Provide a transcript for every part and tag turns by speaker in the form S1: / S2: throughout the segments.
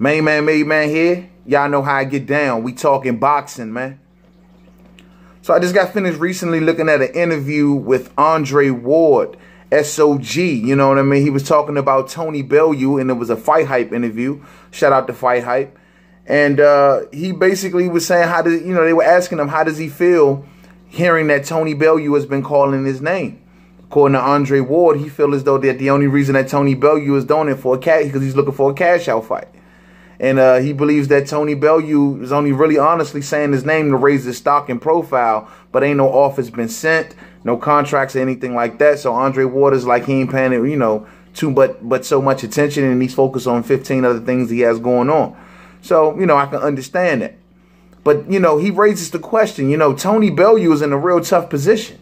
S1: Main man, made man here. Y'all know how I get down. We talking boxing, man. So I just got finished recently looking at an interview with Andre Ward, SOG. You know what I mean? He was talking about Tony Bellew, and it was a Fight Hype interview. Shout out to Fight Hype. And he basically was saying how does, you know, they were asking him how does he feel hearing that Tony Bellew has been calling his name. According to Andre Ward, he feels as though that the only reason that Tony Bellew is doing it for a cash because he's looking for a cash out fight. And he believes that Tony Bellew is only really honestly saying his name to raise his stock and profile, but ain't no offers been sent, no contracts or anything like that. So Andre Ward is like he ain't paying it, you know, but so much attention, and he's focused on 15 other things he has going on. So, you know, I can understand that. But, you know, he raises the question, you know, Tony Bellew is in a real tough position.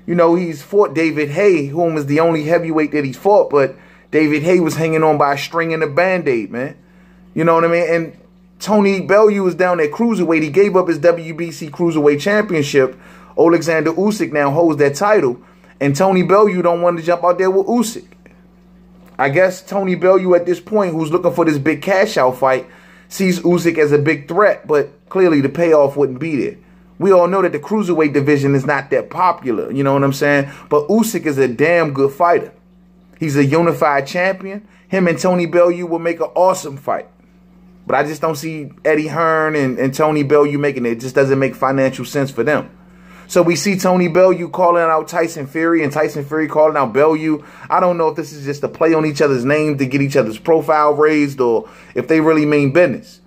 S1: You know, he's fought David Haye, whom is the only heavyweight that he's fought, but David Haye was hanging on by a string and a Band-Aid, man. You know what I mean? And Tony Bellew is down at cruiserweight. He gave up his WBC cruiserweight championship. Alexander Usyk now holds that title. And Tony Bellew don't want to jump out there with Usyk. I guess Tony Bellew at this point, who's looking for this big cash out fight, sees Usyk as a big threat, but clearly the payoff wouldn't be there. We all know that the cruiserweight division is not that popular, you know what I'm saying? But Usyk is a damn good fighter. He's a unified champion. Him and Tony Bellew will make an awesome fight. But I just don't see Eddie Hearn and Tony Bellew making it. It just doesn't make financial sense for them. So we see Tony Bellew calling out Tyson Fury and Tyson Fury calling out Bellew. I don't know if this is just a play on each other's name to get each other's profile raised or if they really mean business.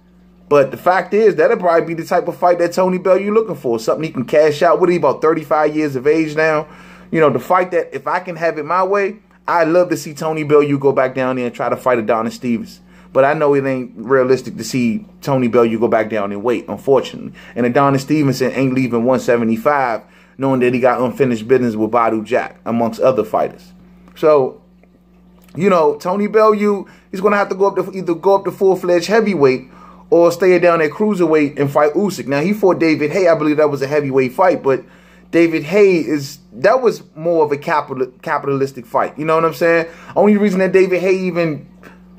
S1: But the fact is, that'll probably be the type of fight that Tony Bellew looking for. Something he can cash out. What are he, about 35 years of age now? You know, the fight that if I can have it my way, I'd love to see Tony Bellew go back down there and try to fight Adonis Stevens. But I know it ain't realistic to see Tony Bellew go back down and wait, unfortunately. And Adonis Stevenson ain't leaving 175, knowing that he got unfinished business with Badu Jack, amongst other fighters. So, you know, Tony Bellew, he's going to have to go up to either go up to full-fledged heavyweight or stay down at cruiserweight and fight Usyk. Now, he fought David Haye. I believe that was a heavyweight fight, but David Haye that was more of a capitalistic fight. You know what I'm saying? Only reason that David Haye even,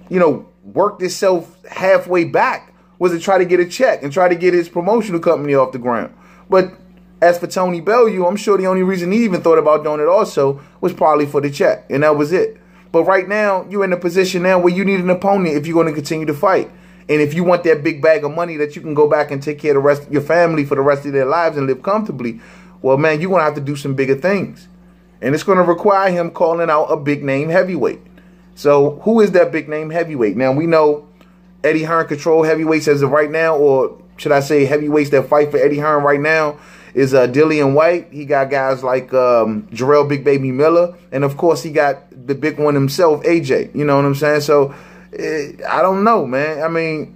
S1: you know, worked himself halfway back was to try to get a check and try to get his promotional company off the ground. But as for Tony Bellew, I'm sure the only reason he even thought about doing it also was probably for the check, and that was it. But right now, you're in a position now where you need an opponent if you're going to continue to fight. And if you want that big bag of money that you can go back and take care of the rest of your family for the rest of their lives and live comfortably, well, man, you're going to have to do some bigger things. And it's going to require him calling out a big name heavyweight. So who is that big name heavyweight? Now, we know Eddie Hearn control heavyweights as of right now, or should I say heavyweights that fight for Eddie Hearn right now is Dillian White. He got guys like Jarrell Big Baby Miller. And, of course, he got the big one himself, AJ. You know what I'm saying? So I don't know, man. I mean,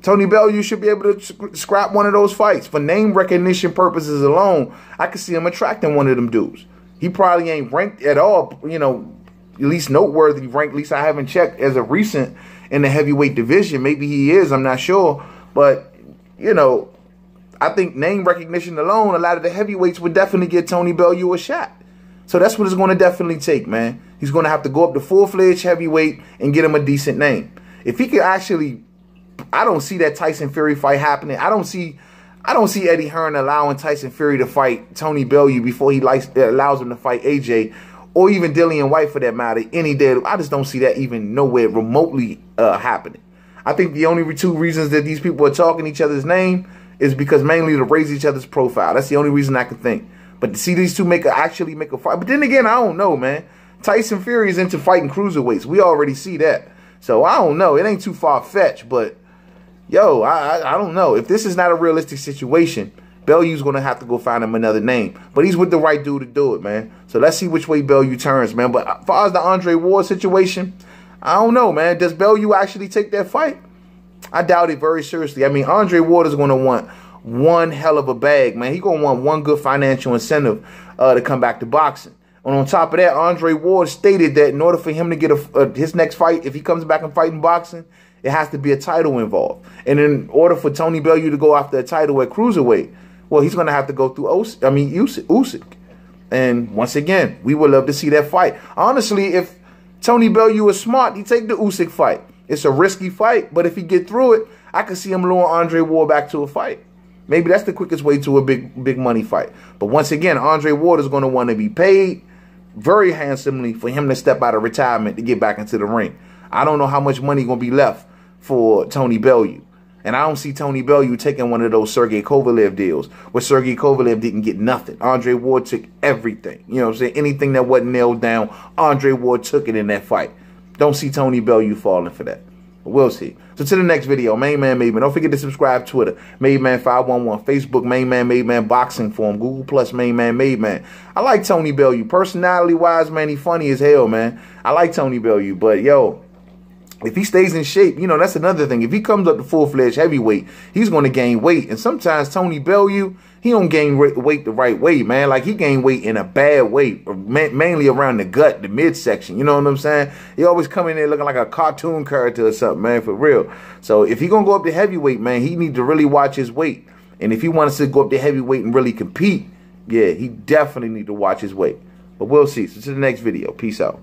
S1: Tony Bellew should be able to scrap one of those fights. For name recognition purposes alone, I could see him attracting one of them dudes. He probably ain't ranked at all, you know, at least noteworthy ranked, at least I haven't checked as of recent in the heavyweight division. Maybe he is, I'm not sure. But, you know, I think name recognition alone, a lot of the heavyweights would definitely get Tony Bellew a shot. So that's what it's going to definitely take, man. He's going to have to go up to full-fledged heavyweight and get him a decent name. If he could actually, I don't see that Tyson Fury fight happening. I don't see Eddie Hearn allowing Tyson Fury to fight Tony Bellew before he allows him to fight AJ, or even Dillian White for that matter, any day. I just don't see that even nowhere remotely happening. I think the only two reasons that these people are talking each other's name is because mainly to raise each other's profile. That's the only reason I can think. But to see these two actually make a fight. But then again, I don't know, man. Tyson Fury is into fighting cruiserweights. We already see that. So I don't know. It ain't too far-fetched, but yo, I don't know. If this is not a realistic situation, Bellew's going to have to go find him another name. But he's with the right dude to do it, man. So let's see which way Bellew turns, man. But as far as the Andre Ward situation, I don't know, man. Does Bellew actually take that fight? I doubt it very seriously. I mean, Andre Ward is going to want one hell of a bag, man. He's going to want one good financial incentive to come back to boxing. And on top of that, Andre Ward stated that in order for him to get his next fight, if he comes back and fighting boxing, it has to be a title involved. And in order for Tony Bellew to go after a title at cruiserweight, well, he's going to have to go through Usyk. And once again, we would love to see that fight. Honestly, if Tony Bellew is smart, he'd take the Usyk fight. It's a risky fight, but if he get through it, I can see him luring Andre Ward back to a fight. Maybe that's the quickest way to a big money fight. But once again, Andre Ward is going to want to be paid very handsomely for him to step out of retirement to get back into the ring. I don't know how much money going to be left for Tony Bellew. And I don't see Tony Bellew taking one of those Sergey Kovalev deals where Sergey Kovalev didn't get nothing. Andre Ward took everything. You know what I'm saying? Anything that wasn't nailed down, Andre Ward took it in that fight. Don't see Tony Bellew falling for that. But we'll see. So to the next video, Main Man Made Man. Don't forget to subscribe. Twitter, Made Man 511. Facebook, Main Man Made Man Boxing Forum. Google Plus, Main Man Made Man. I like Tony Bellew. Personality-wise, man, he funny as hell, man. I like Tony Bellew. But, yo, if he stays in shape, you know, that's another thing. If he comes up to full-fledged heavyweight, he's going to gain weight. And sometimes Tony Bellew, he don't gain weight the right way, man. Like, he gained weight in a bad way, mainly around the gut, the midsection. You know what I'm saying? He always come in there looking like a cartoon character or something, man, for real. So if he going to go up to heavyweight, man, he need to really watch his weight. And if he wants to go up to heavyweight and really compete, yeah, he definitely need to watch his weight. But we'll see. So to the next video. Peace out.